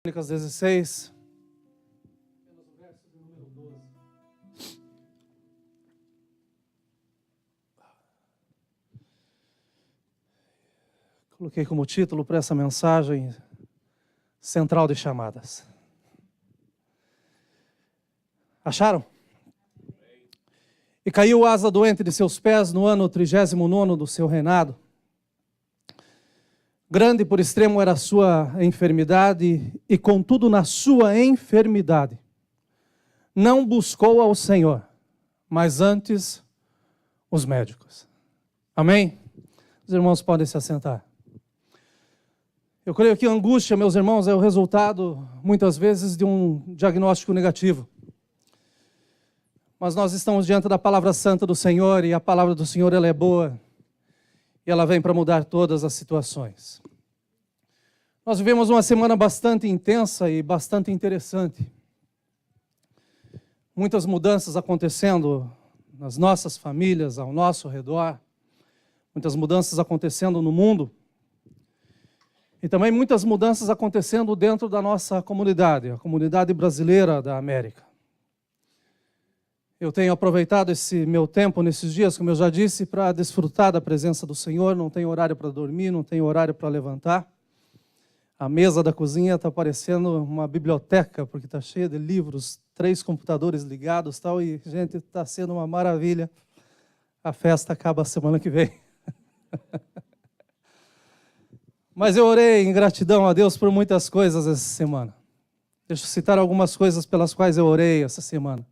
Crônicas 16, verso de número 12. Coloquei como título para essa mensagem Central de Chamadas. Acharam? E caiu asa doente de seus pés no ano 39º do seu reinado. Grande por extremo era a sua enfermidade, e contudo na sua enfermidade não buscou ao Senhor, mas antes os médicos. Amém? Os irmãos podem se assentar. Eu creio que a angústia, meus irmãos, é o resultado, muitas vezes, de um diagnóstico negativo. Mas nós estamos diante da palavra santa do Senhor, e a palavra do Senhor ela é boa, e ela vem para mudar todas as situações. Nós vivemos uma semana bastante intensa e bastante interessante. Muitas mudanças acontecendo nas nossas famílias, ao nosso redor. Muitas mudanças acontecendo no mundo. E também muitas mudanças acontecendo dentro da nossa comunidade, a comunidade brasileira da América. Eu tenho aproveitado esse meu tempo nesses dias, como eu já disse, para desfrutar da presença do Senhor. Não tenho horário para dormir, não tenho horário para levantar. A mesa da cozinha está parecendo uma biblioteca, porque está cheia de livros, 3 computadores ligados e tal, e, gente, está sendo uma maravilha. A festa acaba a semana que vem. Mas eu orei em gratidão a Deus por muitas coisas essa semana. Deixa eu citar algumas coisas pelas quais eu orei essa semana.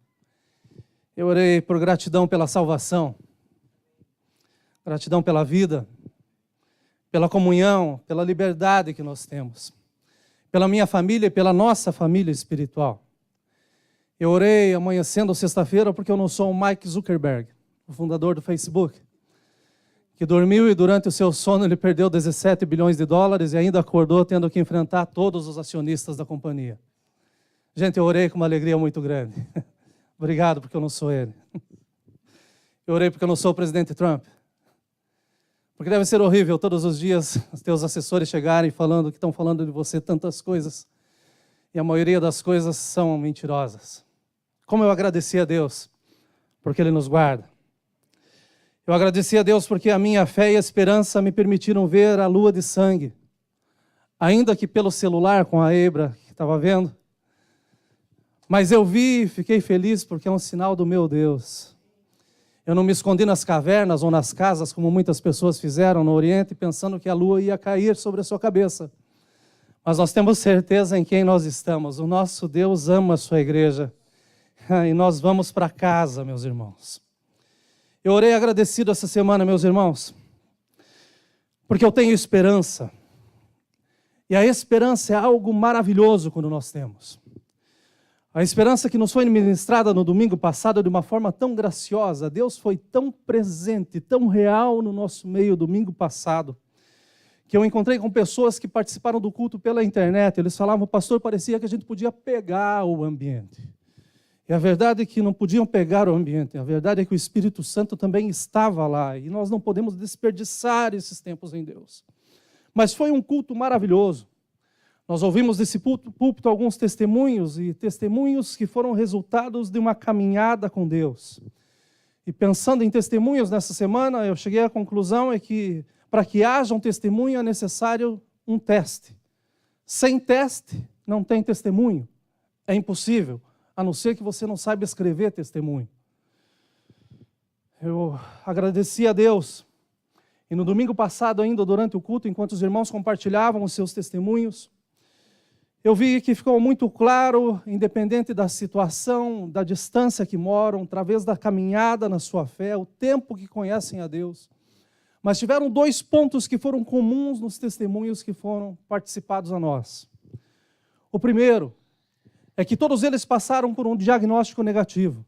Eu orei por gratidão pela salvação, gratidão pela vida, pela comunhão, pela liberdade que nós temos, pela minha família e pela nossa família espiritual. Eu orei amanhecendo sexta-feira porque eu não sou o Mike Zuckerberg, o fundador do Facebook, que dormiu e durante o seu sono ele perdeu 17 bilhões de dólares e ainda acordou tendo que enfrentar todos os acionistas da companhia. Gente, eu orei com uma alegria muito grande. Obrigado porque eu não sou ele. Eu orei porque eu não sou o presidente Trump. Porque deve ser horrível todos os dias os teus assessores chegarem falando que estão falando de você tantas coisas. E a maioria das coisas são mentirosas. Como eu agradeci a Deus porque Ele nos guarda. Eu agradeci a Deus porque a minha fé e a esperança me permitiram ver a lua de sangue. Ainda que pelo celular com a Ebra que estava vendo. Mas eu vi e fiquei feliz porque é um sinal do meu Deus. Eu não me escondi nas cavernas ou nas casas, como muitas pessoas fizeram no Oriente, pensando que a lua ia cair sobre a sua cabeça. Mas nós temos certeza em quem nós estamos. O nosso Deus ama a sua igreja. E nós vamos para casa, meus irmãos. Eu orei agradecido essa semana, meus irmãos, porque eu tenho esperança. E a esperança é algo maravilhoso quando nós temos. A esperança que nos foi ministrada no domingo passado de uma forma tão graciosa. Deus foi tão presente, tão real no nosso meio domingo passado, que eu encontrei com pessoas que participaram do culto pela internet. Eles falavam, pastor, parecia que a gente podia pegar o ambiente. E a verdade é que não podiam pegar o ambiente. A verdade é que o Espírito Santo também estava lá. E nós não podemos desperdiçar esses tempos em Deus. Mas foi um culto maravilhoso. Nós ouvimos desse púlpito alguns testemunhos, e testemunhos que foram resultados de uma caminhada com Deus. E pensando em testemunhos nessa semana, eu cheguei à conclusão é que para que haja um testemunho é necessário um teste. Sem teste, não tem testemunho. É impossível, a não ser que você não saiba escrever testemunho. Eu agradeci a Deus. E no domingo passado ainda, durante o culto, enquanto os irmãos compartilhavam os seus testemunhos, eu vi que ficou muito claro, independente da situação, da distância que moram, através da caminhada na sua fé, o tempo que conhecem a Deus. Mas tiveram 2 pontos que foram comuns nos testemunhos que foram participados a nós. O primeiro é que todos eles passaram por um diagnóstico negativo.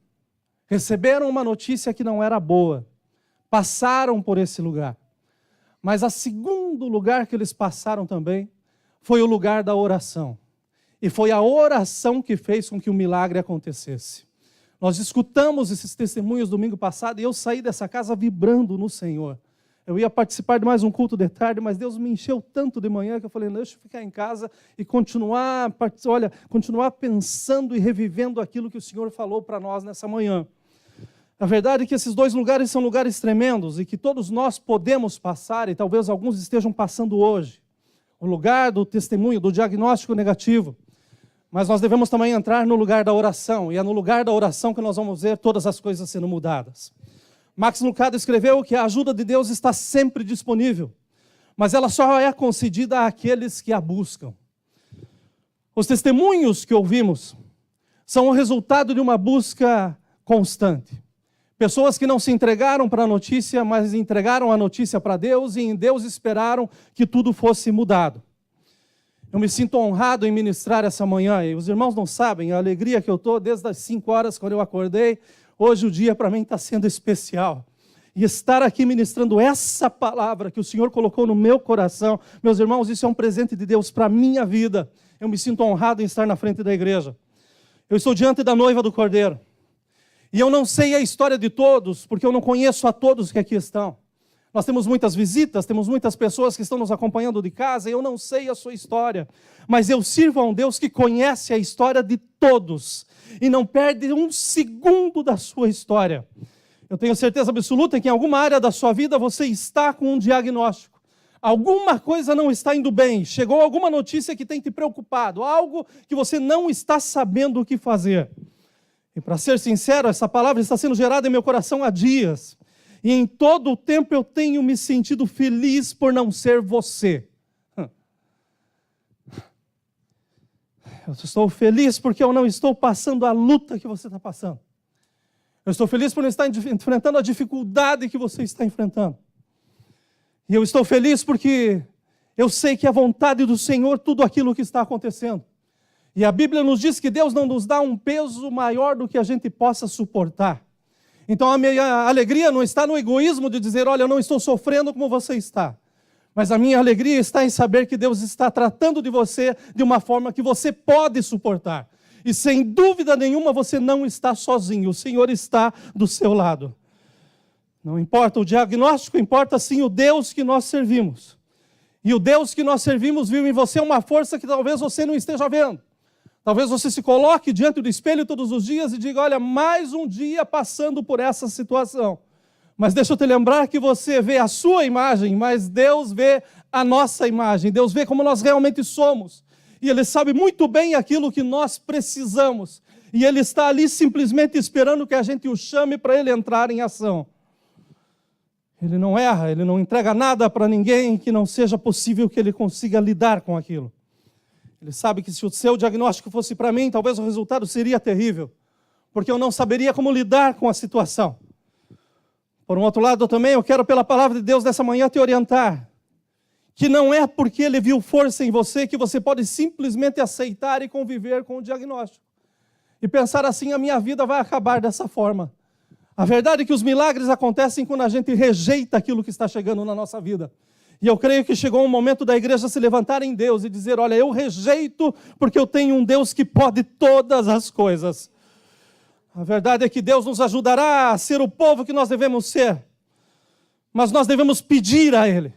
Receberam uma notícia que não era boa. Passaram por esse lugar. Mas o segundo lugar que eles passaram também foi o lugar da oração. E foi a oração que fez com que o milagre acontecesse. Nós escutamos esses testemunhos domingo passado e eu saí dessa casa vibrando no Senhor. Eu ia participar de mais um culto de tarde, mas Deus me encheu tanto de manhã que eu falei, deixa eu ficar em casa e continuar pensando e revivendo aquilo que o Senhor falou para nós nessa manhã. A verdade é que esses dois lugares são lugares tremendos e que todos nós podemos passar, e talvez alguns estejam passando hoje. O lugar do testemunho, do diagnóstico negativo. Mas nós devemos também entrar no lugar da oração, e é no lugar da oração que nós vamos ver todas as coisas sendo mudadas. Max Lucado escreveu que a ajuda de Deus está sempre disponível, mas ela só é concedida àqueles que a buscam. Os testemunhos que ouvimos são o resultado de uma busca constante. Pessoas que não se entregaram para a notícia, mas entregaram a notícia para Deus e em Deus esperaram que tudo fosse mudado. Eu me sinto honrado em ministrar essa manhã, e os irmãos não sabem a alegria que eu estou desde as 5 horas quando eu acordei. Hoje o dia para mim está sendo especial. E estar aqui ministrando essa palavra que o Senhor colocou no meu coração, meus irmãos, isso é um presente de Deus para a minha vida. Eu me sinto honrado em estar na frente da igreja. Eu estou diante da noiva do Cordeiro. E eu não sei a história de todos, porque eu não conheço a todos que aqui estão. Nós temos muitas visitas, temos muitas pessoas que estão nos acompanhando de casa, e eu não sei a sua história. Mas eu sirvo a um Deus que conhece a história de todos e não perde um segundo da sua história. Eu tenho certeza absoluta que em alguma área da sua vida você está com um diagnóstico. Alguma coisa não está indo bem, chegou alguma notícia que tem te preocupado, algo que você não está sabendo o que fazer. E para ser sincero, essa palavra está sendo gerada em meu coração há dias. E em todo o tempo eu tenho me sentido feliz por não ser você. Eu estou feliz porque eu não estou passando a luta que você está passando. Eu estou feliz por não estar enfrentando a dificuldade que você está enfrentando. E eu estou feliz porque eu sei que é a vontade do Senhor tudo aquilo que está acontecendo. E a Bíblia nos diz que Deus não nos dá um peso maior do que a gente possa suportar. Então a minha alegria não está no egoísmo de dizer, olha, eu não estou sofrendo como você está. Mas a minha alegria está em saber que Deus está tratando de você de uma forma que você pode suportar. E sem dúvida nenhuma você não está sozinho, o Senhor está do seu lado. Não importa o diagnóstico, importa sim o Deus que nós servimos. E o Deus que nós servimos viu em você uma força que talvez você não esteja vendo. Talvez você se coloque diante do espelho todos os dias e diga, olha, mais um dia passando por essa situação. Mas deixa eu te lembrar que você vê a sua imagem, mas Deus vê a nossa imagem. Deus vê como nós realmente somos. E Ele sabe muito bem aquilo que nós precisamos. E Ele está ali simplesmente esperando que a gente o chame para Ele entrar em ação. Ele não erra, Ele não entrega nada para ninguém que não seja possível que Ele consiga lidar com aquilo. Ele sabe que se o seu diagnóstico fosse para mim, talvez o resultado seria terrível. Porque eu não saberia como lidar com a situação. Por um outro lado também, eu quero pela palavra de Deus nessa manhã te orientar. Que não é porque Ele viu força em você que você pode simplesmente aceitar e conviver com o diagnóstico. E pensar assim, a minha vida vai acabar dessa forma. A verdade é que os milagres acontecem quando a gente rejeita aquilo que está chegando na nossa vida. E eu creio que chegou um momento da igreja se levantar em Deus e dizer, olha, eu rejeito porque eu tenho um Deus que pode todas as coisas. A verdade é que Deus nos ajudará a ser o povo que nós devemos ser. Mas nós devemos pedir a Ele.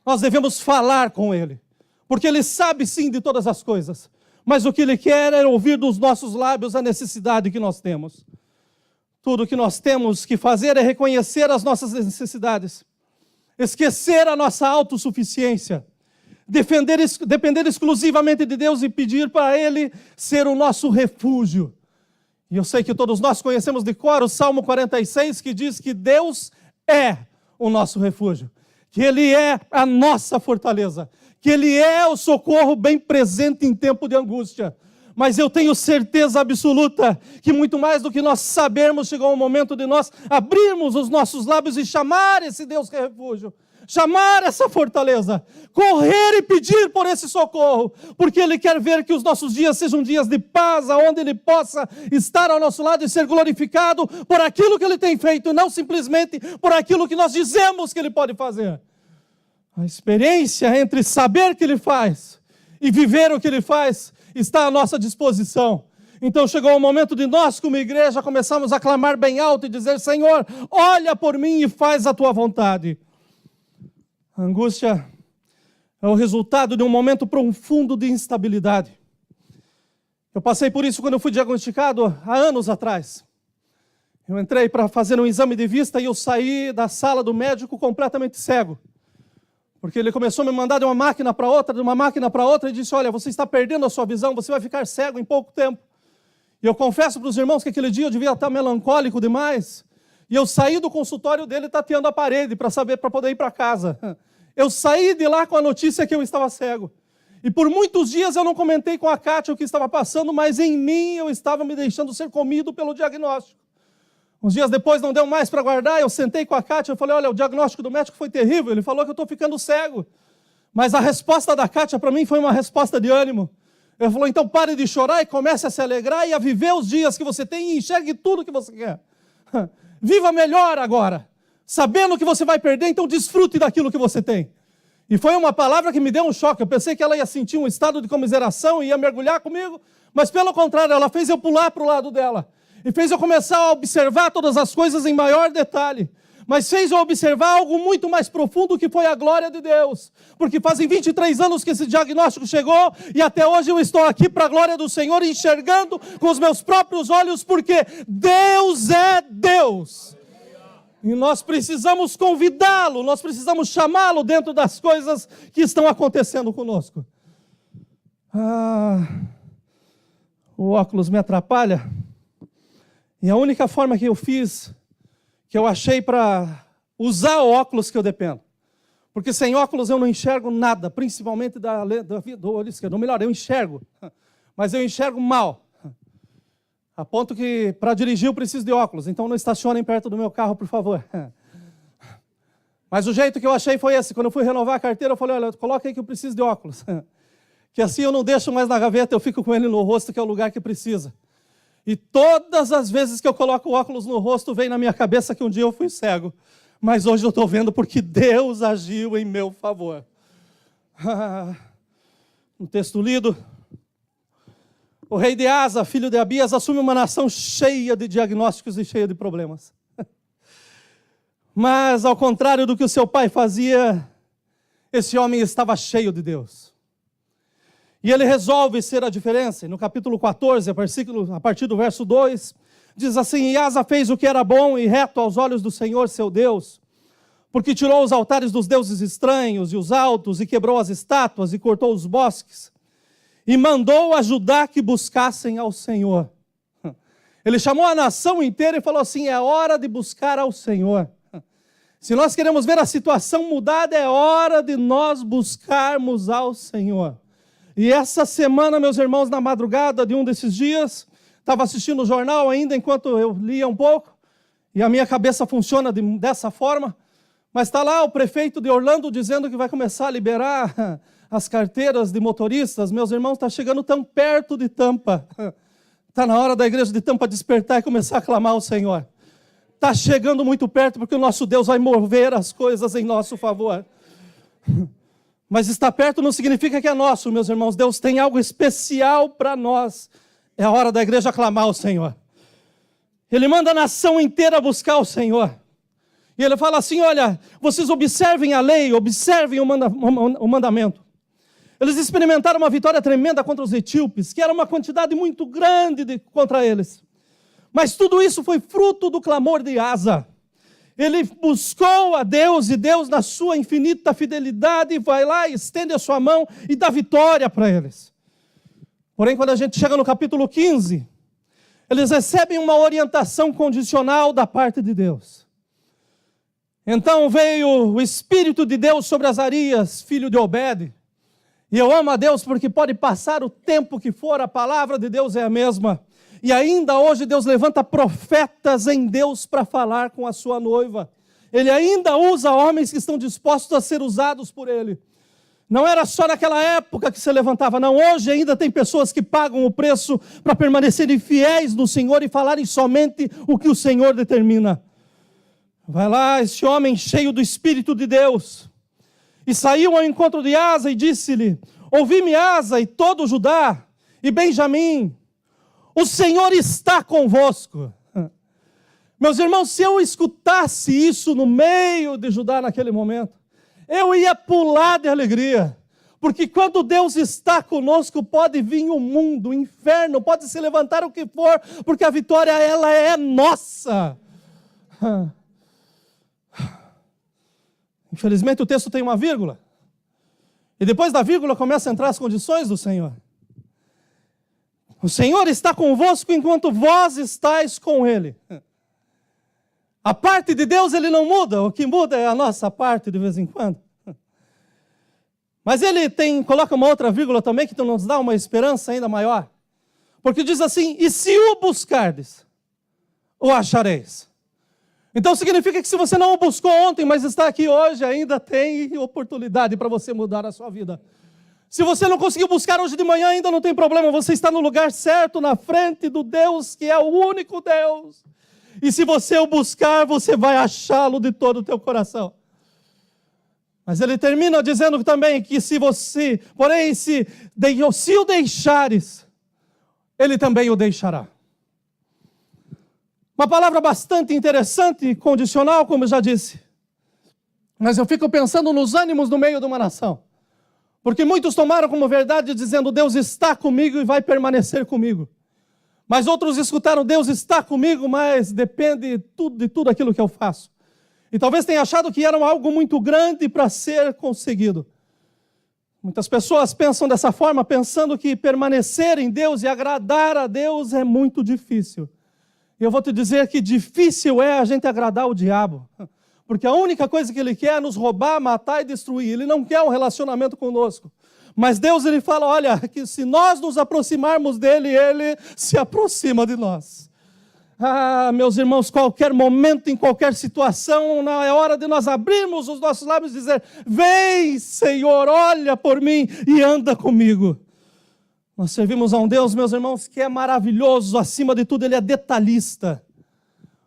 Nós devemos falar com Ele. Porque Ele sabe sim de todas as coisas. Mas o que Ele quer é ouvir dos nossos lábios a necessidade que nós temos. Tudo o que nós temos que fazer é reconhecer as nossas necessidades. Esquecer a nossa autossuficiência. Depender exclusivamente de Deus e pedir para Ele ser o nosso refúgio. E eu sei que todos nós conhecemos de cor o Salmo 46, que diz que Deus é o nosso refúgio, que Ele é a nossa fortaleza, que Ele é o socorro bem presente em tempo de angústia. Mas eu tenho certeza absoluta que muito mais do que nós sabermos, chegou o momento de nós abrirmos os nossos lábios e chamar esse Deus que é refúgio. Chamar essa fortaleza, correr e pedir por esse socorro, porque Ele quer ver que os nossos dias sejam dias de paz, onde Ele possa estar ao nosso lado e ser glorificado por aquilo que Ele tem feito, e não simplesmente por aquilo que nós dizemos que Ele pode fazer. A experiência entre saber que Ele faz e viver o que Ele faz está à nossa disposição. Então chegou o momento de nós, como igreja, começarmos a clamar bem alto e dizer, Senhor, olha por mim e faz a Tua vontade. A angústia é o resultado de um momento profundo de instabilidade. Eu passei por isso quando eu fui diagnosticado há anos atrás. Eu entrei para fazer um exame de vista e eu saí da sala do médico completamente cego. Porque ele começou a me mandar de uma máquina para outra, de uma máquina para outra, e disse, olha, você está perdendo a sua visão, você vai ficar cego em pouco tempo. E eu confesso para os irmãos que aquele dia eu devia estar melancólico demais. E eu saí do consultório dele tateando a parede para poder ir para casa. Eu saí de lá com a notícia que eu estava cego. E por muitos dias eu não comentei com a Kátia o que estava passando, mas em mim eu estava me deixando ser comido pelo diagnóstico. Uns dias depois não deu mais para guardar, eu sentei com a Kátia e falei, olha, o diagnóstico do médico foi terrível, ele falou que eu estou ficando cego. Mas a resposta da Kátia para mim foi uma resposta de ânimo. Ele falou, então pare de chorar e comece a se alegrar e a viver os dias que você tem e enxergue tudo que você quer. Viva melhor agora, sabendo que você vai perder, então desfrute daquilo que você tem. E foi uma palavra que me deu um choque, eu pensei que ela ia sentir um estado de comiseração e ia mergulhar comigo, mas pelo contrário, ela fez eu pular para o lado dela. E fez eu começar a observar todas as coisas em maior detalhe. Mas fez eu observar algo muito mais profundo que foi a glória de Deus. Porque fazem 23 anos que esse diagnóstico chegou e até hoje eu estou aqui para a glória do Senhor, enxergando com os meus próprios olhos, porque Deus é Deus. E nós precisamos convidá-lo, nós precisamos chamá-lo dentro das coisas que estão acontecendo conosco. O óculos me atrapalha. E a única forma que eu fiz, que eu achei para usar o óculos que eu dependo. Porque sem óculos eu não enxergo nada, principalmente do olho esquerdo. Ou melhor, eu enxergo, mas eu enxergo mal. A ponto que para dirigir eu preciso de óculos, então não estacionem perto do meu carro, por favor. Mas o jeito que eu achei foi esse. Quando eu fui renovar a carteira, eu falei, olha, coloca aí que eu preciso de óculos. Que assim eu não deixo mais na gaveta, eu fico com ele no rosto, que é o lugar que precisa. E todas as vezes que eu coloco o óculos no rosto, vem na minha cabeça que um dia eu fui cego. Mas hoje eu estou vendo porque Deus agiu em meu favor. Um texto lido. O rei de Asa, filho de Abias, assume uma nação cheia de diagnósticos e cheia de problemas. Mas, ao contrário do que o seu pai fazia, esse homem estava cheio de Deus. E ele resolve ser a diferença. E no capítulo 14, a partir do verso 2, diz assim, e Asa fez o que era bom e reto aos olhos do Senhor, seu Deus, porque tirou os altares dos deuses estranhos e os altos, e quebrou as estátuas, e cortou os bosques, e mandou a Judá que buscassem ao Senhor. Ele chamou a nação inteira e falou assim, é hora de buscar ao Senhor. Se nós queremos ver a situação mudada, é hora de nós buscarmos ao Senhor. E essa semana, meus irmãos, na madrugada de um desses dias, estava assistindo o jornal ainda enquanto eu lia um pouco, e a minha cabeça funciona dessa forma, mas está lá o prefeito de Orlando dizendo que vai começar a liberar as carteiras de motoristas. Meus irmãos, está chegando tão perto de Tampa. Está na hora da igreja de Tampa despertar e começar a clamar ao Senhor. Está chegando muito perto porque o nosso Deus vai mover as coisas em nosso favor. Mas estar perto não significa que é nosso, meus irmãos. Deus tem algo especial para nós. É a hora da igreja clamar ao Senhor. Ele manda a nação inteira buscar o Senhor. E ele fala assim, olha, vocês observem a lei, observem o mandamento. Eles experimentaram uma vitória tremenda contra os etíopes, que era uma quantidade muito grande contra eles. Mas tudo isso foi fruto do clamor de Asa. Ele buscou a Deus e Deus, na sua infinita fidelidade, vai lá, estende a sua mão e dá vitória para eles. Porém, quando a gente chega no capítulo 15, eles recebem uma orientação condicional da parte de Deus. Então veio o Espírito de Deus sobre Azarias, filho de Obed. E eu amo a Deus porque pode passar o tempo que for, a palavra de Deus é a mesma. E ainda hoje Deus levanta profetas em Deus para falar com a sua noiva. Ele ainda usa homens que estão dispostos a ser usados por Ele. Não era só naquela época que se levantava, não. Hoje ainda tem pessoas que pagam o preço para permanecerem fiéis no Senhor e falarem somente o que o Senhor determina. Vai lá, esse homem cheio do Espírito de Deus. E saiu ao encontro de Asa e disse-lhe, ouvi-me Asa e todo Judá e Benjamim, o Senhor está convosco. Meus irmãos, se eu escutasse isso no meio de Judá naquele momento, eu ia pular de alegria. Porque quando Deus está conosco, pode vir o mundo, o inferno, pode se levantar o que for, porque a vitória, ela é nossa. Infelizmente o texto tem uma vírgula. E depois da vírgula começa a entrar as condições do Senhor. O Senhor está convosco enquanto vós estáis com Ele. A parte de Deus, Ele não muda. O que muda é a nossa parte de vez em quando. Mas Ele coloca uma outra vírgula também que nos dá uma esperança ainda maior. Porque diz assim, e se o buscardes, o achareis. Então significa que se você não o buscou ontem, mas está aqui hoje, ainda tem oportunidade para você mudar a sua vida. Se você não conseguiu buscar hoje de manhã, ainda não tem problema, você está no lugar certo, na frente do Deus que é o único Deus. E se você o buscar, você vai achá-lo de todo o teu coração. Mas ele termina dizendo também que se o deixares, ele também o deixará. Uma palavra bastante interessante e condicional, como eu já disse. Mas eu fico pensando nos ânimos no meio de uma nação. Porque muitos tomaram como verdade dizendo, Deus está comigo e vai permanecer comigo. Mas outros escutaram, Deus está comigo, mas depende de tudo aquilo que eu faço. E talvez tenha achado que era algo muito grande para ser conseguido. Muitas pessoas pensam dessa forma, pensando que permanecer em Deus e agradar a Deus é muito difícil. E eu vou te dizer que difícil é a gente agradar o diabo. Porque a única coisa que ele quer é nos roubar, matar e destruir. Ele não quer um relacionamento conosco. Mas Deus, ele fala, olha, que se nós nos aproximarmos dele, ele se aproxima de nós. Ah, meus irmãos, qualquer momento, em qualquer situação, é hora de nós abrirmos os nossos lábios e dizer, vem, Senhor, olha por mim e anda comigo. Nós servimos a um Deus, meus irmãos, que é maravilhoso, acima de tudo, ele é detalhista.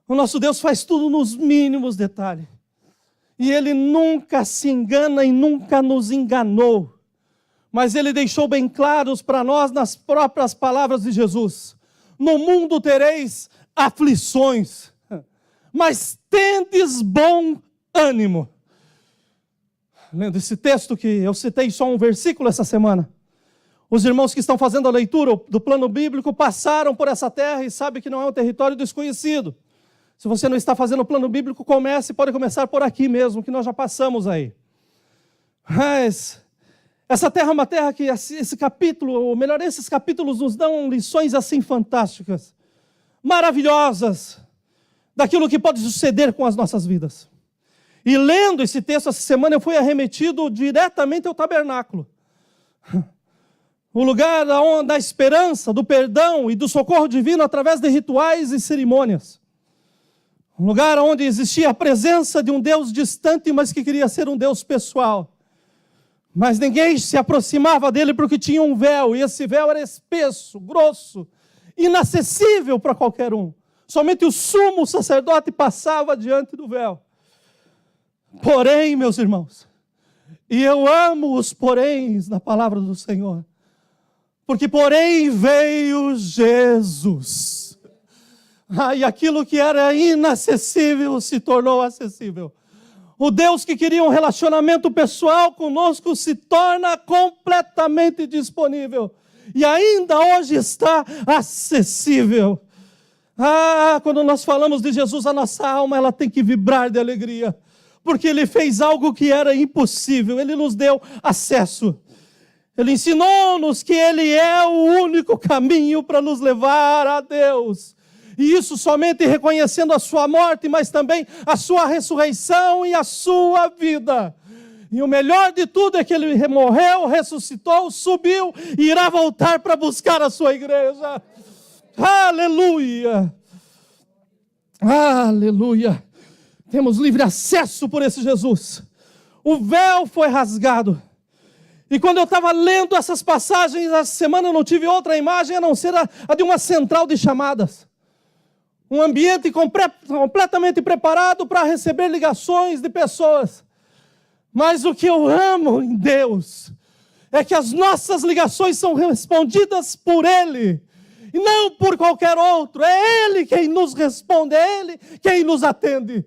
O nosso Deus faz tudo nos mínimos detalhes. E ele nunca se engana e nunca nos enganou. Mas ele deixou bem claros para nós nas próprias palavras de Jesus. No mundo tereis aflições, mas tendes bom ânimo. Lendo esse texto que eu citei só um versículo essa semana. Os irmãos que estão fazendo a leitura do plano bíblico passaram por essa terra e sabem que não é um território desconhecido. Se você não está fazendo o plano bíblico, pode começar por aqui mesmo, que nós já passamos aí. Mas essa terra é uma terra que esse capítulo, ou melhor, esses capítulos nos dão lições assim fantásticas, maravilhosas, daquilo que pode suceder com as nossas vidas. E lendo esse texto essa semana, eu fui arremetido diretamente ao tabernáculo. O lugar da esperança, do perdão e do socorro divino através de rituais e cerimônias. Um lugar onde existia a presença de um Deus distante, mas que queria ser um Deus pessoal. Mas ninguém se aproximava dele porque tinha um véu, e esse véu era espesso, grosso, inacessível para qualquer um. Somente o sumo sacerdote passava diante do véu. Porém, meus irmãos, e eu amo os poréns na palavra do Senhor, porque porém veio Jesus. E aquilo que era inacessível se tornou acessível. O Deus que queria um relacionamento pessoal conosco se torna completamente disponível. E ainda hoje está acessível. Quando nós falamos de Jesus, a nossa alma ela tem que vibrar de alegria. Porque Ele fez algo que era impossível. Ele nos deu acesso. Ele ensinou-nos que Ele é o único caminho para nos levar a Deus. E isso somente reconhecendo a sua morte, mas também a sua ressurreição e a sua vida. E o melhor de tudo é que Ele morreu, ressuscitou, subiu e irá voltar para buscar a sua igreja. Aleluia! Aleluia! Temos livre acesso por esse Jesus. O véu foi rasgado. E quando eu estava lendo essas passagens, essa semana eu não tive outra imagem a não ser a de uma central de chamadas. Um ambiente completamente preparado para receber ligações de pessoas. Mas o que eu amo em Deus é que as nossas ligações são respondidas por Ele. E não por qualquer outro. É Ele quem nos responde, é Ele quem nos atende.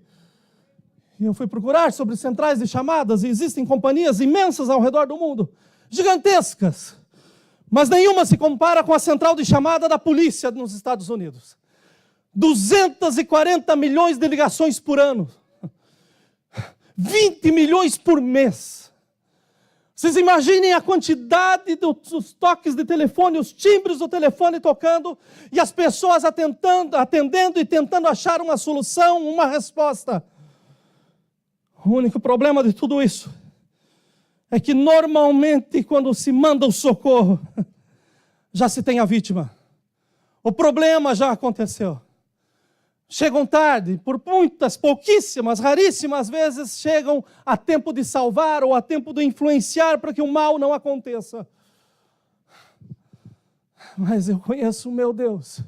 E eu fui procurar sobre centrais de chamadas, e existem companhias imensas ao redor do mundo, gigantescas, mas nenhuma se compara com a central de chamada da polícia nos Estados Unidos. 240 milhões de ligações por ano, 20 milhões por mês. Vocês imaginem a quantidade dos toques de telefone, os timbres do telefone tocando, e as pessoas atendendo e tentando achar uma solução, uma resposta. O único problema de tudo isso é que normalmente quando se manda o socorro, já se tem a vítima. O problema já aconteceu. Chegam tarde, por muitas, pouquíssimas, raríssimas vezes, chegam a tempo de salvar ou a tempo de influenciar para que o mal não aconteça. Mas eu conheço o meu Deus,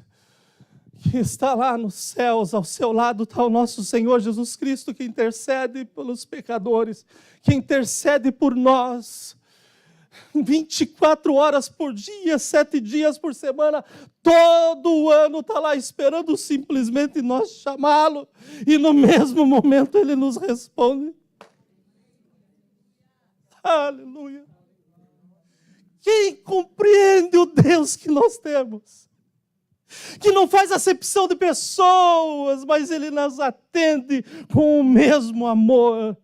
que está lá nos céus, ao seu lado está o nosso Senhor Jesus Cristo, que intercede pelos pecadores, que intercede por nós, 24 horas por dia, 7 dias por semana, todo o ano está lá esperando simplesmente nós chamá-lo, e no mesmo momento Ele nos responde. Aleluia! Quem compreende o Deus que nós temos? Que não faz acepção de pessoas, mas Ele nos atende com o mesmo amor.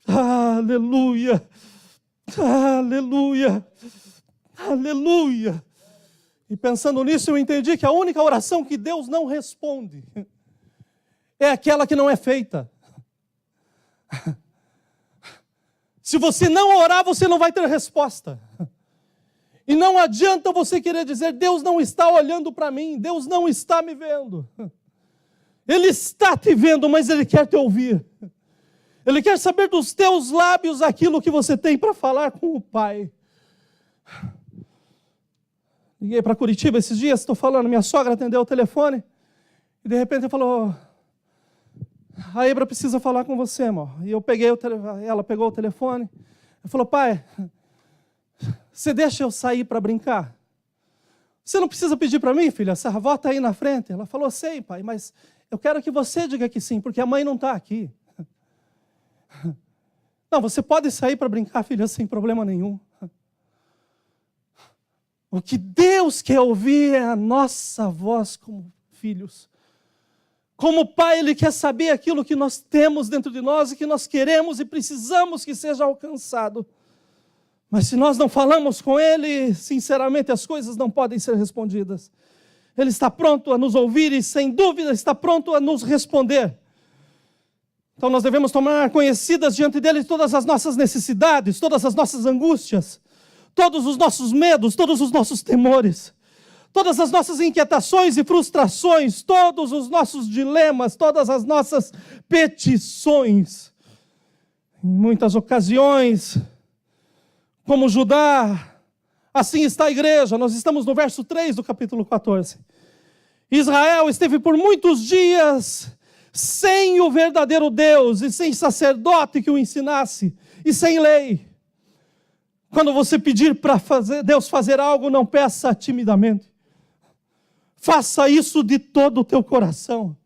Aleluia! Aleluia! Aleluia! E pensando nisso, eu entendi que a única oração que Deus não responde é aquela que não é feita. Se você não orar, você não vai ter resposta. E não adianta você querer dizer, Deus não está olhando para mim, Deus não está me vendo. Ele está te vendo, mas Ele quer te ouvir. Ele quer saber dos teus lábios aquilo que você tem para falar com o Pai. Liguei para Curitiba esses dias, estou falando, minha sogra atendeu o telefone, e de repente ela falou, a Ebra precisa falar com você, amor. E eu peguei ela pegou o telefone, ela falou, pai, você deixa eu sair para brincar? Você não precisa pedir para mim, filha, essa avó está aí na frente. Ela falou, sei, pai, mas eu quero que você diga que sim, porque a mãe não está aqui. Não, você pode sair para brincar, filha, sem problema nenhum. O que Deus quer ouvir é a nossa voz como filhos. Como pai, Ele quer saber aquilo que nós temos dentro de nós e que nós queremos e precisamos que seja alcançado. Mas se nós não falamos com Ele, sinceramente as coisas não podem ser respondidas. Ele está pronto a nos ouvir e sem dúvida está pronto a nos responder. Então nós devemos tomar conhecidas diante dEle todas as nossas necessidades, todas as nossas angústias, todos os nossos medos, todos os nossos temores, todas as nossas inquietações e frustrações, todos os nossos dilemas, todas as nossas petições. Em muitas ocasiões, como Judá, assim está a igreja. Nós estamos no verso 3 do capítulo 14. Israel esteve por muitos dias sem o verdadeiro Deus e sem sacerdote que o ensinasse e sem lei. Quando você pedir para Deus fazer algo, não peça timidamente. Faça isso de todo o teu coração.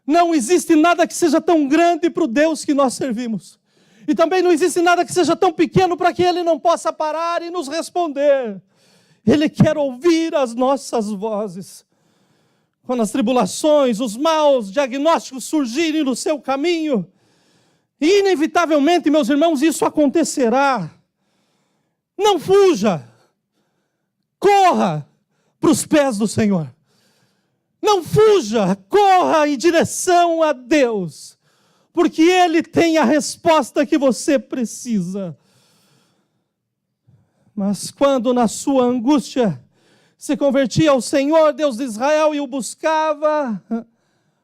Não existe nada que seja tão grande para o Deus que nós servimos. E também não existe nada que seja tão pequeno para que Ele não possa parar e nos responder. Ele quer ouvir as nossas vozes. Quando as tribulações, os maus diagnósticos surgirem no seu caminho, inevitavelmente, meus irmãos, isso acontecerá. Não fuja, corra para os pés do Senhor. Não fuja, corra em direção a Deus, porque Ele tem a resposta que você precisa. Mas quando na sua angústia se convertia ao Senhor, Deus de Israel, e o buscava,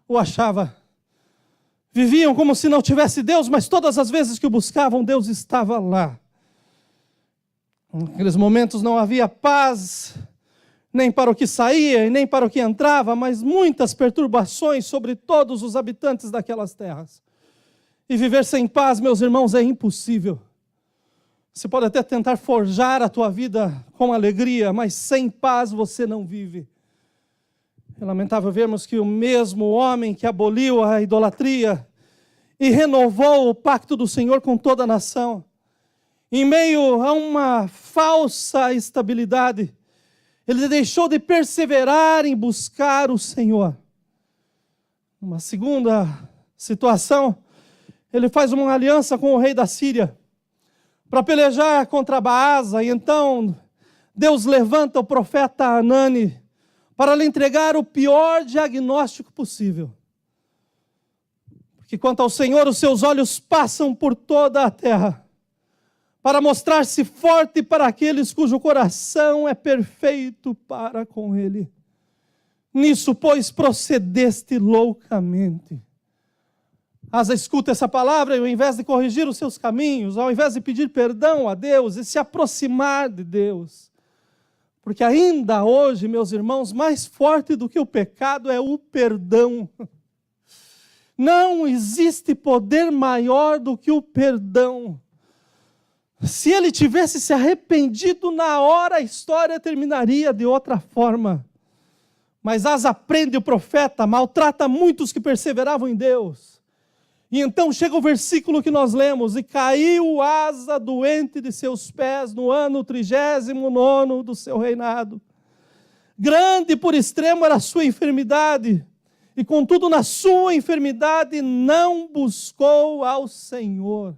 o achava. Viviam como se não tivesse Deus, mas todas as vezes que o buscavam, Deus estava lá. Naqueles momentos não havia paz, nem para o que saía e nem para o que entrava, mas muitas perturbações sobre todos os habitantes daquelas terras. E viver sem paz, meus irmãos, é impossível. Você pode até tentar forjar a tua vida com alegria, mas sem paz você não vive. É lamentável vermos que o mesmo homem que aboliu a idolatria e renovou o pacto do Senhor com toda a nação. Em meio a uma falsa estabilidade, ele deixou de perseverar em buscar o Senhor. Uma segunda situação, ele faz uma aliança com o rei da Síria para pelejar contra Baasa, e então Deus levanta o profeta Anani para lhe entregar o pior diagnóstico possível. Porque quanto ao Senhor, os seus olhos passam por toda a terra, para mostrar-se forte para aqueles cujo coração é perfeito para com Ele. Nisso, pois, procedeste loucamente. Asa escuta essa palavra e ao invés de corrigir os seus caminhos, ao invés de pedir perdão a Deus e se aproximar de Deus, porque ainda hoje, meus irmãos, mais forte do que o pecado é o perdão. Não existe poder maior do que o perdão. Se ele tivesse se arrependido na hora, a história terminaria de outra forma. Mas Asa prende o profeta, maltrata muitos que perseveravam em Deus. E então chega o versículo que nós lemos: e caiu Asa doente de seus pés no ano 39º do seu reinado. Grande por extremo era a sua enfermidade, e contudo na sua enfermidade não buscou ao Senhor,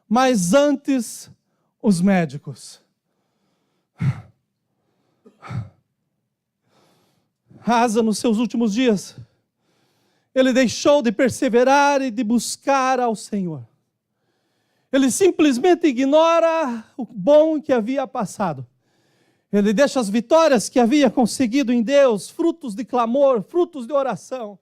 mas antes os médicos. Asa, nos seus últimos dias, ele deixou de perseverar e de buscar ao Senhor. Ele simplesmente ignora o bom que havia passado. Ele deixa as vitórias que havia conseguido em Deus, frutos de clamor, frutos de oração.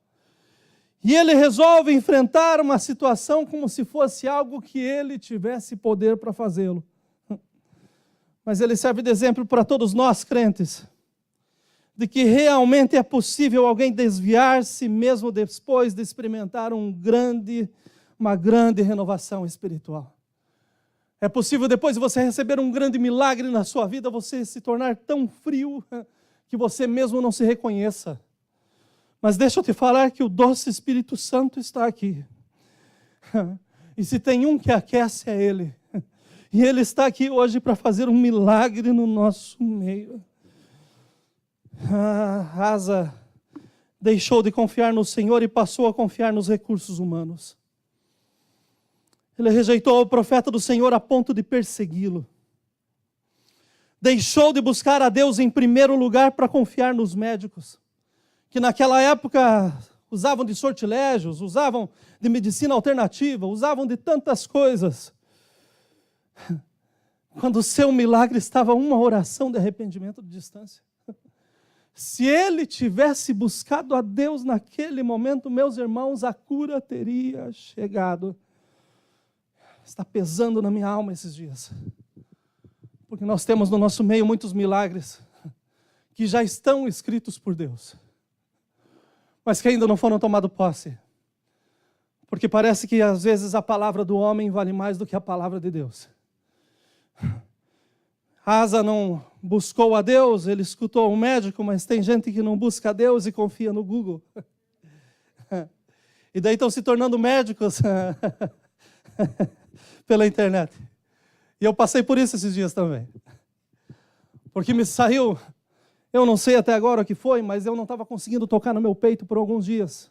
E ele resolve enfrentar uma situação como se fosse algo que ele tivesse poder para fazê-lo. Mas ele serve de exemplo para todos nós crentes, de que realmente é possível alguém desviar-se mesmo depois de experimentar uma grande renovação espiritual. É possível, depois de você receber um grande milagre na sua vida, você se tornar tão frio que você mesmo não se reconheça. Mas deixa eu te falar que o doce Espírito Santo está aqui. E se tem um que aquece, é Ele. E Ele está aqui hoje para fazer um milagre no nosso meio. Asa deixou de confiar no Senhor e passou a confiar nos recursos humanos. Ele rejeitou o profeta do Senhor a ponto de persegui-lo. Deixou de buscar a Deus em primeiro lugar para confiar nos médicos, que naquela época usavam de sortilégios, usavam de medicina alternativa, usavam de tantas coisas. Quando o seu milagre estava a uma oração de arrependimento de distância. Se ele tivesse buscado a Deus naquele momento, meus irmãos, a cura teria chegado. Está pesando na minha alma esses dias. Porque nós temos no nosso meio muitos milagres que já estão escritos por Deus, mas que ainda não foram tomados posse. Porque parece que às vezes a palavra do homem vale mais do que a palavra de Deus. Asa não buscou a Deus, ele escutou um médico, mas tem gente que não busca a Deus e confia no Google. E daí estão se tornando médicos pela internet. E eu passei por isso esses dias também. Porque me saiu, eu não sei até agora o que foi, mas eu não estava conseguindo tocar no meu peito por alguns dias.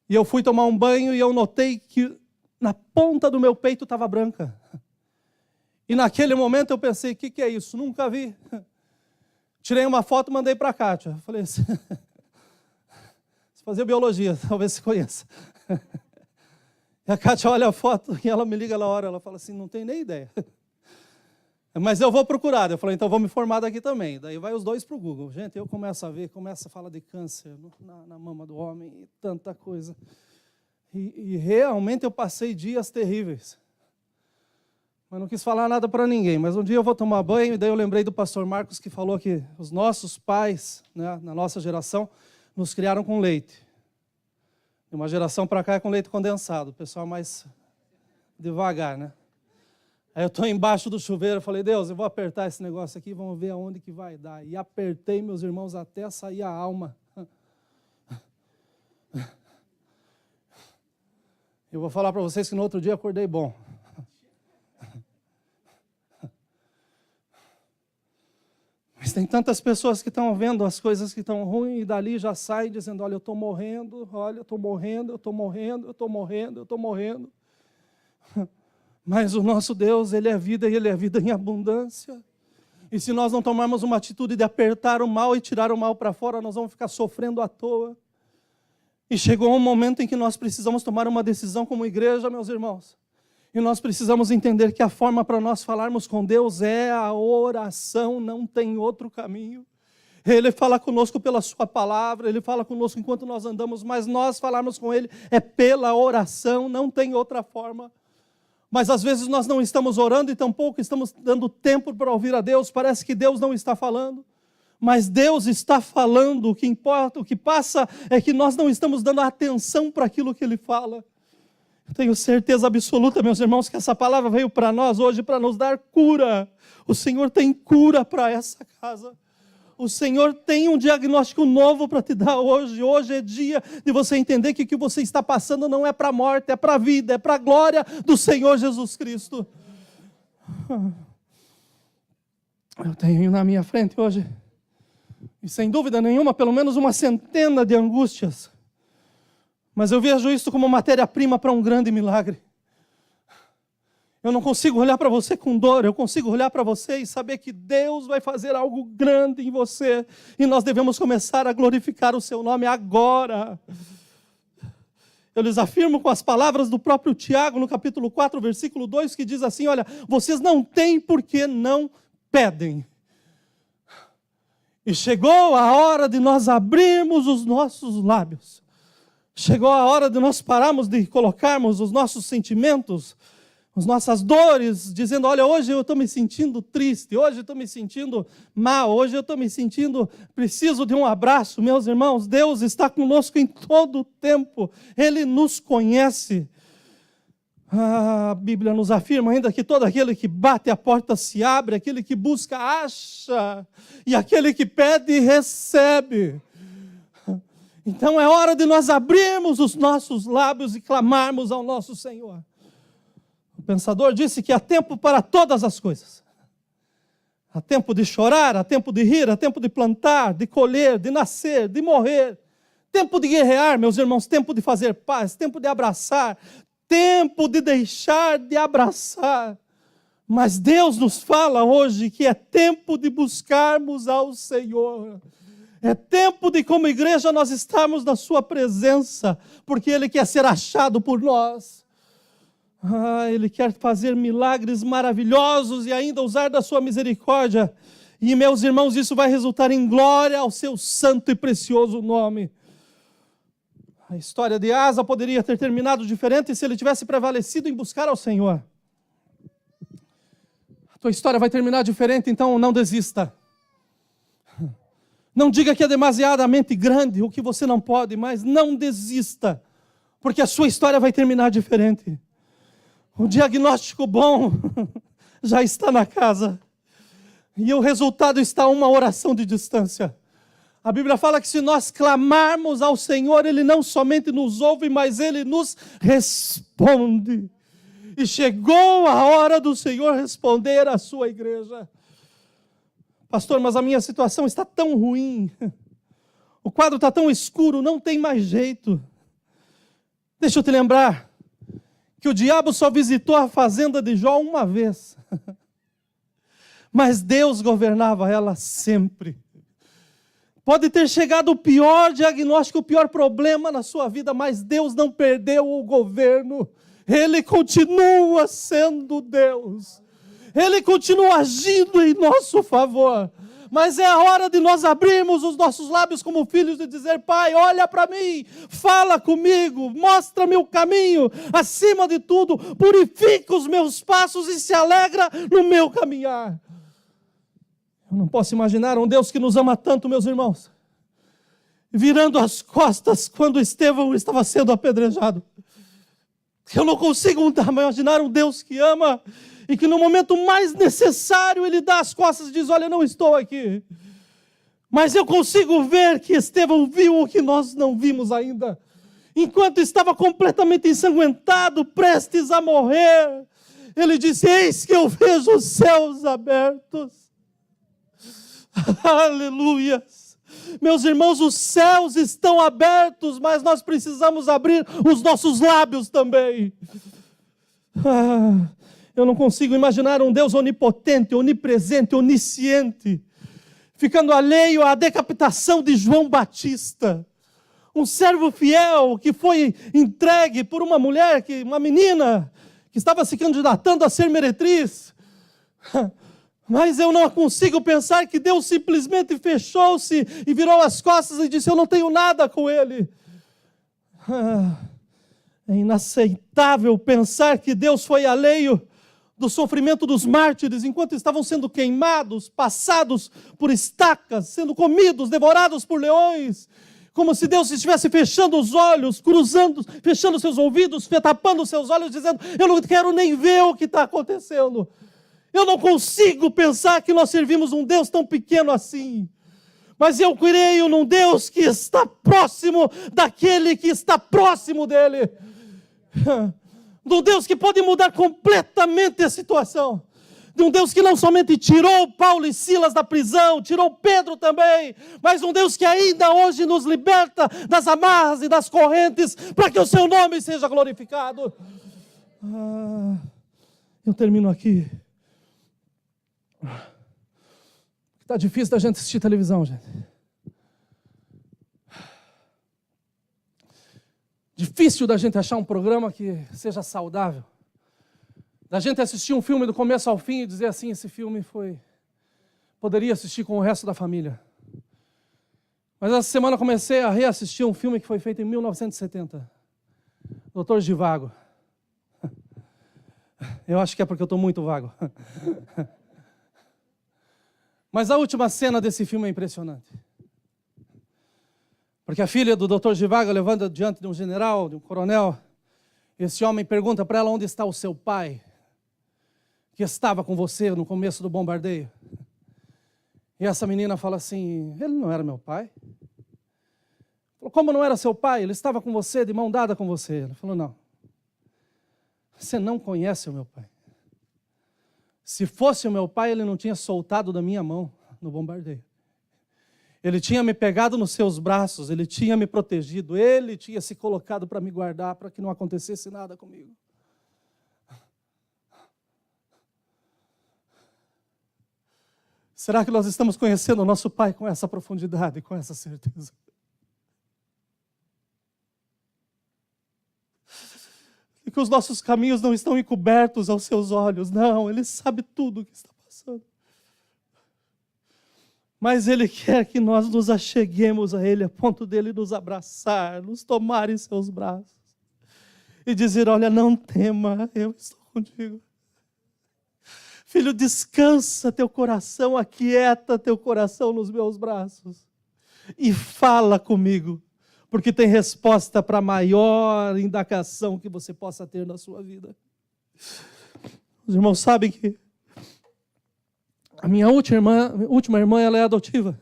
E eu fui tomar um banho e eu notei que na ponta do meu peito estava branca. E naquele momento eu pensei, o que é isso? Nunca vi. Tirei uma foto e mandei para a Kátia. Falei assim, você fazia biologia, talvez você conheça. E a Kátia olha a foto e ela me liga na hora, ela fala assim, não tem nem ideia. Mas eu vou procurar. Eu falei, então vou me formar daqui também. Daí vai os dois para o Google. Gente, eu começo a ver, começo a falar de câncer na mama do homem e tanta coisa. E realmente eu passei dias terríveis. Mas não quis falar nada para ninguém. Mas um dia eu vou tomar banho e daí eu lembrei do pastor Marcos que falou que os nossos pais, né, na nossa geração, nos criaram com leite. De uma geração para cá é com leite condensado. O pessoal mais devagar, né? Aí eu estou embaixo do chuveiro, eu falei, Deus, eu vou apertar esse negócio aqui, vamos ver aonde que vai dar. E apertei, meus irmãos, até sair a alma. Eu vou falar para vocês que no outro dia acordei bom. Mas tem tantas pessoas que estão vendo as coisas que estão ruins e dali já saem dizendo, olha, eu estou morrendo, olha, eu estou morrendo, eu estou morrendo, eu estou morrendo, eu estou morrendo. Mas o nosso Deus, Ele é vida e Ele é vida em abundância. E se nós não tomarmos uma atitude de apertar o mal e tirar o mal para fora, nós vamos ficar sofrendo à toa. E chegou um momento em que nós precisamos tomar uma decisão como igreja, meus irmãos. E nós precisamos entender que a forma para nós falarmos com Deus é a oração, não tem outro caminho. Ele fala conosco pela sua palavra, Ele fala conosco enquanto nós andamos, mas nós falarmos com Ele é pela oração, não tem outra forma. Mas às vezes nós não estamos orando e tampouco estamos dando tempo para ouvir a Deus, parece que Deus não está falando. Mas Deus está falando, o que importa, o que passa é que nós não estamos dando atenção para aquilo que Ele fala. Eu tenho certeza absoluta, meus irmãos, que essa palavra veio para nós hoje para nos dar cura. O Senhor tem cura para essa casa. O Senhor tem um diagnóstico novo para te dar hoje. Hoje é dia de você entender que o que você está passando não é para a morte, é para a vida, é para a glória do Senhor Jesus Cristo. Eu tenho na minha frente hoje, e sem dúvida nenhuma, pelo menos uma centena de angústias. Mas eu vejo isso como matéria-prima para um grande milagre. Eu não consigo olhar para você com dor, eu consigo olhar para você e saber que Deus vai fazer algo grande em você. E nós devemos começar a glorificar o seu nome agora. Eu lhes afirmo com as palavras do próprio Tiago, no capítulo 4, versículo 2, que diz assim, olha, vocês não têm porque não pedem. E chegou a hora de nós abrirmos os nossos lábios. Chegou a hora de nós pararmos de colocarmos os nossos sentimentos, as nossas dores, dizendo, olha, hoje eu estou me sentindo triste, hoje eu estou me sentindo mal, hoje eu estou me sentindo, preciso de um abraço. Meus irmãos, Deus está conosco em todo o tempo, Ele nos conhece. A Bíblia nos afirma ainda que todo aquele que bate a porta se abre, aquele que busca acha, e aquele que pede recebe. Então é hora de nós abrirmos os nossos lábios e clamarmos ao nosso Senhor. O pensador disse que há tempo para todas as coisas. Há tempo de chorar, há tempo de rir, há tempo de plantar, de colher, de nascer, de morrer. Tempo de guerrear, meus irmãos, tempo de fazer paz, tempo de abraçar, tempo de deixar de abraçar. Mas Deus nos fala hoje que é tempo de buscarmos ao Senhor. É tempo de, como igreja, nós estarmos na sua presença, porque Ele quer ser achado por nós. Ele quer fazer milagres maravilhosos e ainda usar da sua misericórdia. E, meus irmãos, isso vai resultar em glória ao seu santo e precioso nome. A história de Asa poderia ter terminado diferente se ele tivesse prevalecido em buscar ao Senhor. A tua história vai terminar diferente, então não desista. Não diga que é demasiadamente grande o que você não pode, mas não desista, porque a sua história vai terminar diferente. O diagnóstico bom já está na casa, e o resultado está a uma oração de distância. A Bíblia fala que se nós clamarmos ao Senhor, Ele não somente nos ouve, mas Ele nos responde. E chegou a hora do Senhor responder à sua igreja. Pastor, mas a minha situação está tão ruim, o quadro está tão escuro, não tem mais jeito. Deixa eu te lembrar que o diabo só visitou a fazenda de Jó uma vez, mas Deus governava ela sempre. Pode ter chegado o pior diagnóstico, o pior problema na sua vida, mas Deus não perdeu o governo. Ele continua sendo Deus. Ele continua agindo em nosso favor. Mas é a hora de nós abrirmos os nossos lábios como filhos e dizer, Pai, olha para mim, fala comigo, mostra-me o caminho. Acima de tudo, purifica os meus passos e se alegra no meu caminhar. Eu não posso imaginar um Deus que nos ama tanto, meus irmãos, virando as costas quando Estevão estava sendo apedrejado. Eu não consigo imaginar um Deus que ama e que no momento mais necessário Ele dá as costas e diz, olha, não estou aqui. Mas eu consigo ver que Estevão viu o que nós não vimos ainda. enquanto estava completamente ensanguentado, prestes a morrer, ele disse: eis que eu vejo os céus abertos. Aleluias! Meus irmãos, os céus estão abertos, mas nós precisamos abrir os nossos lábios também. Eu não consigo imaginar um Deus onipotente, onipresente, onisciente, ficando alheio à decapitação de João Batista. Um servo fiel que foi entregue por uma mulher, uma menina, que estava se candidatando a ser meretriz. Mas eu não consigo pensar que Deus simplesmente fechou-se e virou as costas e disse: eu não tenho nada com ele. É inaceitável pensar que Deus foi alheio do sofrimento dos mártires, enquanto estavam sendo queimados, passados por estacas, sendo comidos, devorados por leões, como se Deus estivesse fechando os olhos, fechando seus ouvidos, tapando seus olhos, dizendo: eu não quero nem ver o que está acontecendo. Eu não consigo pensar que nós servimos um Deus tão pequeno assim. Mas eu creio num Deus que está próximo daquele que está próximo dele. De um Deus que pode mudar completamente a situação. De um Deus que não somente tirou Paulo e Silas da prisão, tirou Pedro também, mas um Deus que ainda hoje nos liberta das amarras e das correntes, para que o seu nome seja glorificado. Eu termino aqui. Está difícil da gente assistir televisão, gente. Difícil da gente achar um programa que seja saudável. Da gente assistir um filme do começo ao fim e dizer assim: esse filme poderia assistir com o resto da família. Mas essa semana eu comecei a reassistir um filme que foi feito em 1970. Dr. Zhivago. Eu acho que é porque eu estou muito vago. Mas a última cena desse filme é impressionante. Porque a filha do Dr. Zhivago levanta diante de um general, de um coronel. Esse homem pergunta para ela: onde está o seu pai, que estava com você no começo do bombardeio? E essa menina fala assim: ele não era meu pai. Falou: como não era seu pai? Ele estava com você, de mão dada com você. Ela falou: não, você não conhece o meu pai. Se fosse o meu pai, ele não tinha soltado da minha mão no bombardeio. Ele tinha me pegado nos seus braços, ele tinha me protegido, ele tinha se colocado para me guardar, para que não acontecesse nada comigo. Será que nós estamos conhecendo o nosso Pai com essa profundidade, com essa certeza? E que os nossos caminhos não estão encobertos aos seus olhos, não, Ele sabe tudo o que está passando. Mas Ele quer que nós nos acheguemos a Ele, a ponto dEle nos abraçar, nos tomar em seus braços e dizer: olha, não tema, eu estou contigo. Filho, descansa teu coração, aquieta teu coração nos meus braços e fala comigo, porque tem resposta para a maior indagação que você possa ter na sua vida. Os irmãos sabem que a minha última irmã, ela é adotiva.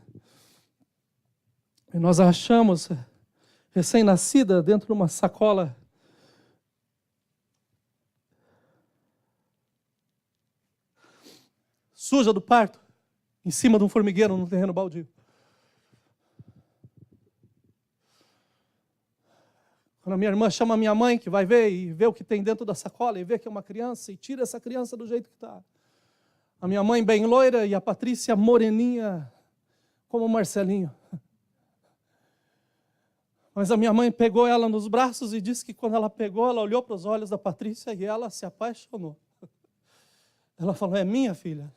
E nós a achamos recém-nascida dentro de uma sacola. Suja do parto, em cima de um formigueiro no terreno baldio. Quando a minha irmã chama a minha mãe, que vai ver e vê o que tem dentro da sacola, e vê que é uma criança, e tira essa criança do jeito que está. A minha mãe bem loira e a Patrícia moreninha, como o Marcelinho. Mas a minha mãe pegou ela nos braços e disse que quando ela pegou, ela olhou para os olhos da Patrícia e ela se apaixonou. Ela falou: é minha filha.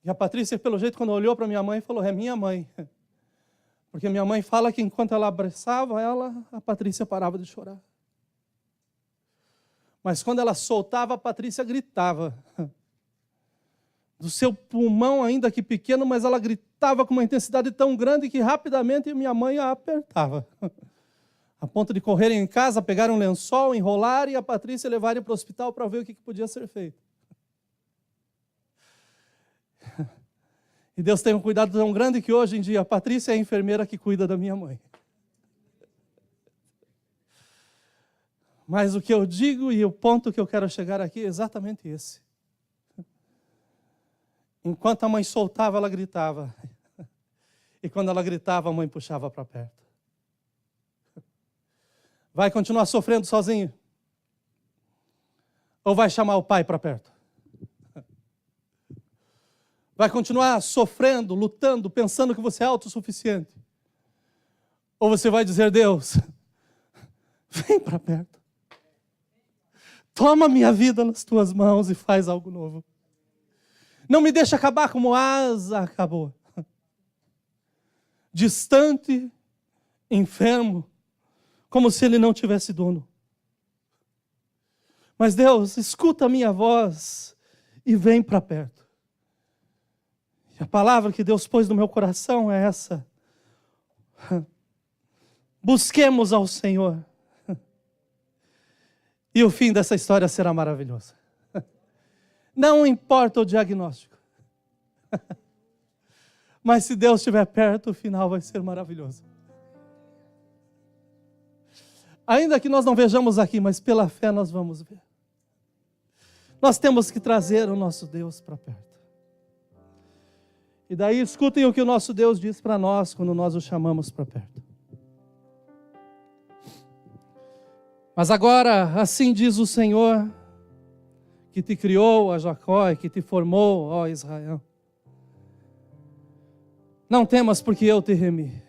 E a Patrícia, pelo jeito, quando olhou para minha mãe, falou: é minha mãe. Porque minha mãe fala que enquanto ela abraçava ela, a Patrícia parava de chorar. Mas quando ela soltava, a Patrícia gritava. Do seu pulmão, ainda que pequeno, mas ela gritava com uma intensidade tão grande que rapidamente minha mãe a apertava. A ponto de correrem em casa, pegarem um lençol, enrolar e a Patrícia levarem para o hospital para ver o que podia ser feito. E Deus tem um cuidado tão grande que hoje em dia a Patrícia é a enfermeira que cuida da minha mãe. Mas o que eu digo e o ponto que eu quero chegar aqui é exatamente esse. Enquanto a mãe soltava, ela gritava. E quando ela gritava, a mãe puxava para perto. Vai continuar sofrendo sozinho? Ou vai chamar o pai para perto? Vai continuar sofrendo, lutando, pensando que você é autossuficiente? Ou você vai dizer, Deus, vem para perto. Toma minha vida nas tuas mãos e faz algo novo. Não me deixa acabar como Asa acabou. Distante, enfermo, como se ele não tivesse dono. Mas Deus, escuta a minha voz e vem para perto. E a palavra que Deus pôs no meu coração é essa. Busquemos ao Senhor. E o fim dessa história será maravilhoso. Não importa o diagnóstico. Mas se Deus estiver perto, o final vai ser maravilhoso. Ainda que nós não vejamos aqui, mas pela fé nós vamos ver. Nós temos que trazer o nosso Deus para perto. E daí escutem o que o nosso Deus diz para nós quando nós o chamamos para perto. Mas agora, assim diz o Senhor, que te criou, ó Jacó, e que te formou, ó Israel. Não temas, porque eu te remi.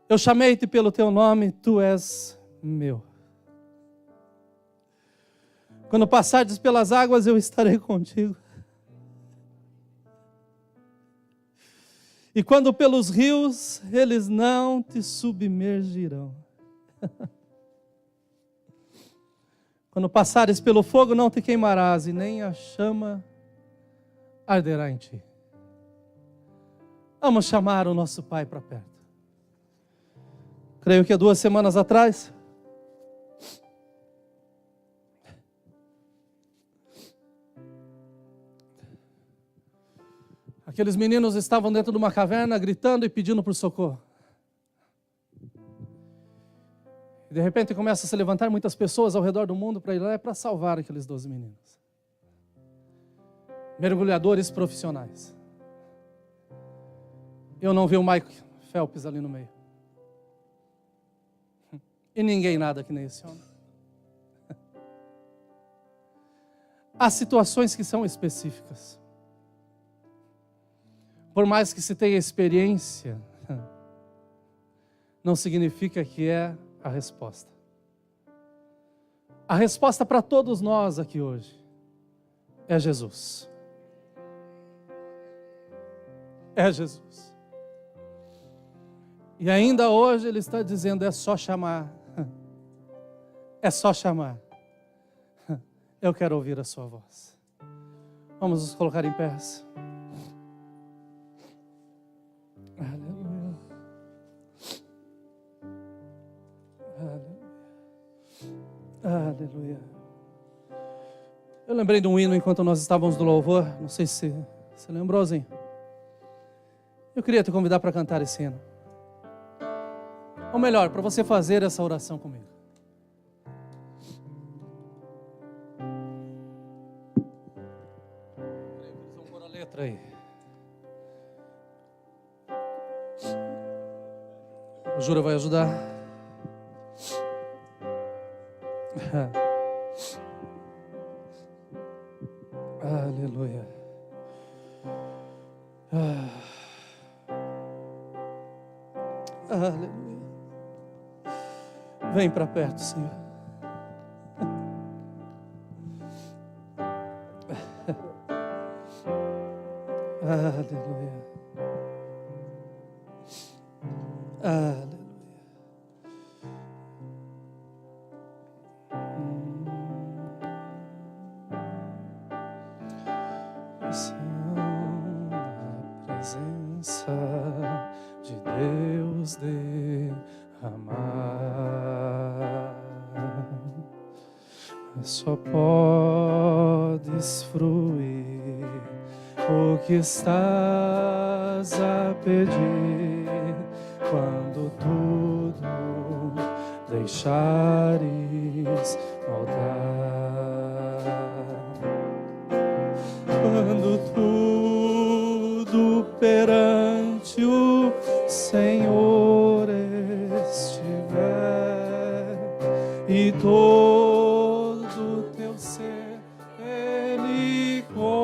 Eu chamei-te pelo teu nome, tu és meu. Quando passares pelas águas, eu estarei contigo. E quando pelos rios, eles não te submergirão. Quando passares pelo fogo, não te queimarás, e nem a chama arderá em ti. Vamos chamar o nosso Pai para perto. Creio que há 2 semanas atrás, aqueles meninos estavam dentro de uma caverna gritando e pedindo por socorro. E de repente começa a se levantar muitas pessoas ao redor do mundo para ir lá para salvar aqueles 12 meninos. Mergulhadores profissionais. Eu não vi o Mike Phelps ali no meio. E ninguém nada que nem esse homem. Há situações que são específicas. Por mais que se tenha experiência, não significa que é a resposta. A resposta para todos nós aqui hoje é Jesus. É Jesus. E ainda hoje Ele está dizendo, é só chamar. É só chamar. Eu quero ouvir a sua voz. Vamos nos colocar em pé. Aleluia. Aleluia. Aleluia. Eu lembrei de um hino enquanto nós estávamos no louvor. Não sei se você lembrou, Zinho. Eu queria te convidar para cantar esse hino. Ou melhor, para você fazer essa oração comigo. Vamos pôr a letra aí. O Jura vai ajudar. Aleluia. Aleluia. Vem para perto, Senhor. Aleluia. Aleluia. A presença de Deus derramar, só podes fruir o que estás a pedir quando tudo deixares voltar. Quando tudo perante o Senhor estiver e todo teu ser Ele controlar,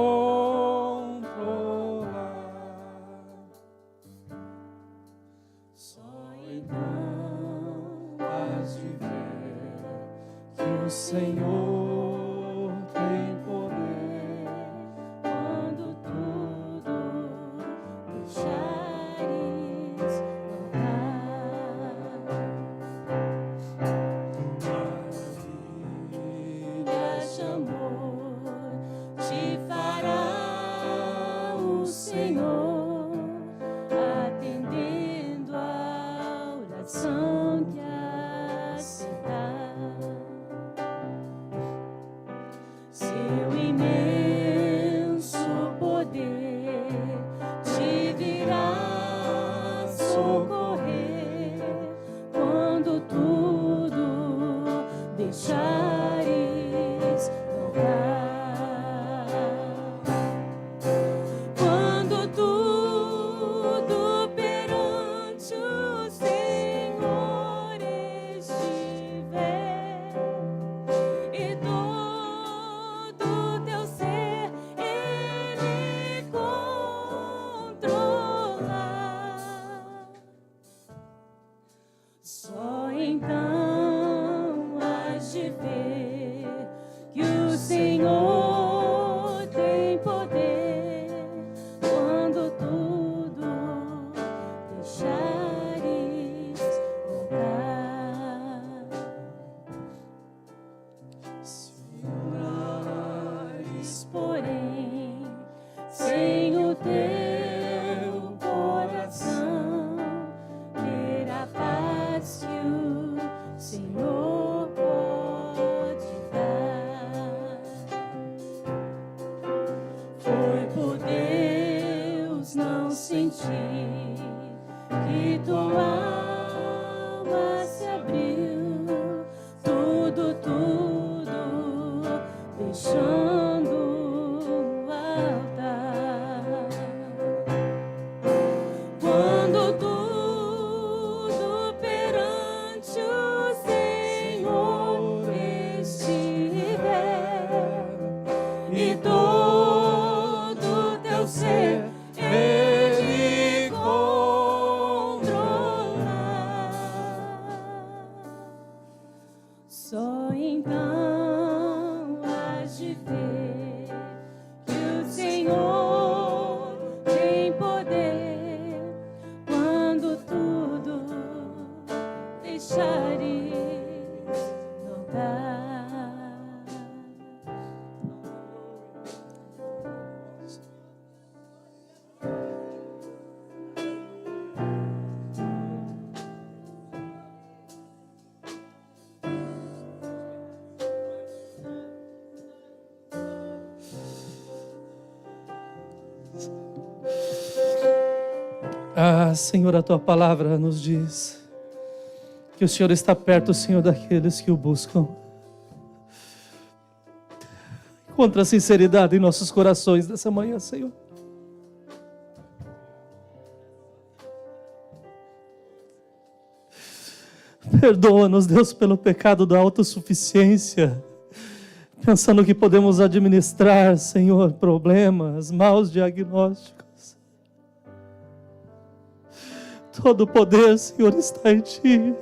só então hás de ver que o Senhor tem poder quando tudo deixares voltar. Maravilhas de amor te fará o Senhor, atendendo a oração que a se dá. Seu imenso poder te virá socorrer quando tudo deixares voltar. Quando tudo perante o Senhor estiver e todo teu ser Ele controlar, só então hás de ver que o Senhor tem poder quando tudo deixares voltar. Se orares, porém, sem o teu coração ter a paz que o Senhor pode dar. Foi por Deus não sentir que tua alma se abriu, tudo deixando o altar. Quando tudo perante o Senhor estiver e todo teu ser Ele controlar, só então hás de ver que o Senhor tem poder quando tudo deixares voltar. Ah, Senhor, a tua palavra nos diz que o Senhor está perto, Senhor, daqueles que o buscam. Encontra a sinceridade em nossos corações nessa manhã, Senhor. Perdoa-nos, Deus, pelo pecado da autossuficiência, pensando que podemos administrar, Senhor, problemas, maus diagnósticos. Todo o poder, Senhor, está em Ti.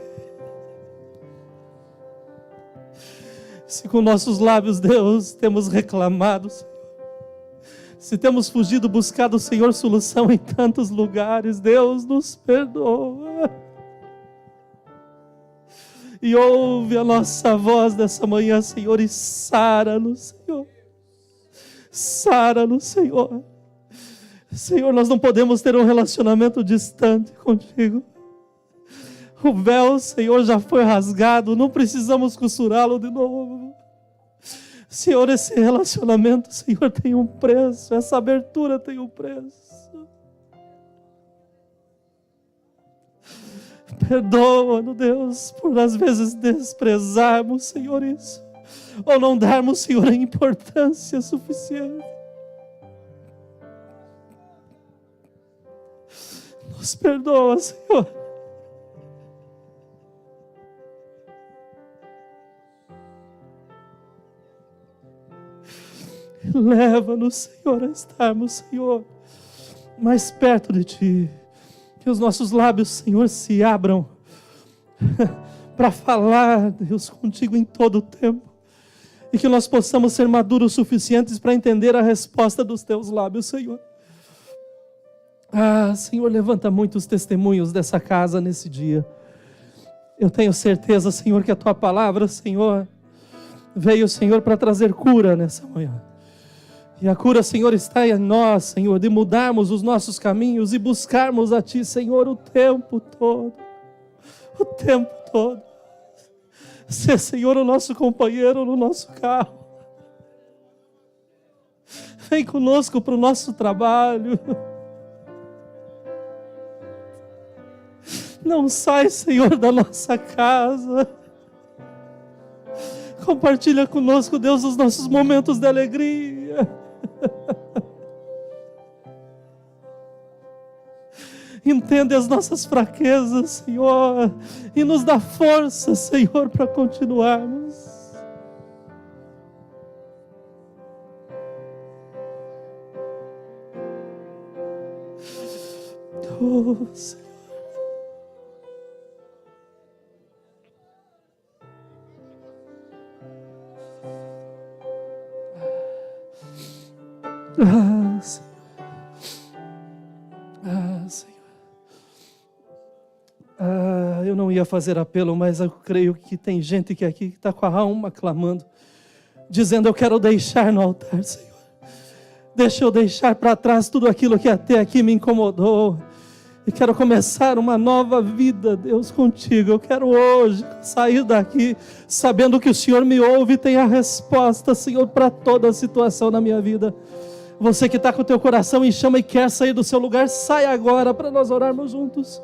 Se com nossos lábios, Deus, temos reclamado, Senhor, se temos fugido, buscado, Senhor, solução em tantos lugares, Deus, nos perdoa. E ouve a nossa voz nessa manhã, Senhor, e sara-nos, Senhor. Sara-nos, Senhor. Senhor, nós não podemos ter um relacionamento distante contigo. O véu, Senhor, já foi rasgado, não precisamos costurá-lo de novo. Senhor, esse relacionamento, Senhor, tem um preço, essa abertura tem um preço. Perdoa-nos, Deus, por às vezes desprezarmos, Senhor, isso, ou não darmos, Senhor, a importância suficiente. Nos perdoa, Senhor. Leva-nos, Senhor, a estarmos, Senhor, mais perto de Ti. Que os nossos lábios, Senhor, se abram para falar, Deus, contigo em todo o tempo. E que nós possamos ser maduros o suficientes para entender a resposta dos Teus lábios, Senhor. Senhor, levanta muitos testemunhos dessa casa nesse dia. Eu tenho certeza, Senhor, que a Tua palavra, Senhor, veio, Senhor, para trazer cura nessa manhã. E a cura, Senhor, está em nós, Senhor, de mudarmos os nossos caminhos e buscarmos a Ti, Senhor, o tempo todo. O tempo todo. Ser, Senhor, o nosso companheiro no nosso carro. Vem conosco para o nosso trabalho. Não sai, Senhor, da nossa casa. Compartilha conosco, Deus, os nossos momentos de alegria. Entende as nossas fraquezas, Senhor, e nos dá força, Senhor, para continuarmos. Oh, Senhor. Senhor. Senhor. Eu não ia fazer apelo, mas eu creio que tem gente que aqui está com a alma clamando, dizendo: eu quero deixar no altar, Senhor. Deixa eu deixar para trás tudo aquilo que até aqui me incomodou. E quero começar uma nova vida, Deus, contigo. Eu quero hoje sair daqui sabendo que o Senhor me ouve e tem a resposta, Senhor, para toda a situação na minha vida. Você que está com o teu coração em chama e quer sair do seu lugar, sai agora para nós orarmos juntos.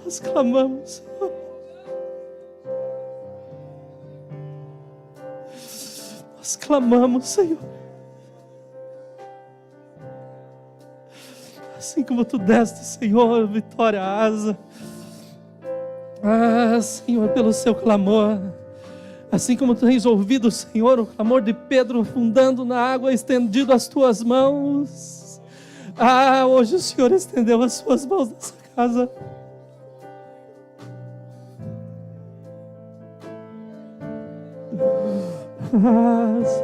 Nós clamamos, Senhor. Nós clamamos, Senhor. Assim como Tu deste, Senhor, Vitória Asa. Senhor, pelo seu clamor. Assim como Tu tens ouvido, Senhor, o clamor de Pedro afundando na água, estendido as Tuas mãos. Hoje o Senhor estendeu as Suas mãos nessa casa.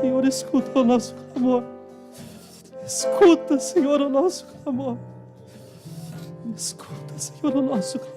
Senhor, escuta o nosso clamor. Escuta, Senhor, o nosso clamor. Escuta, Senhor, o nosso clamor.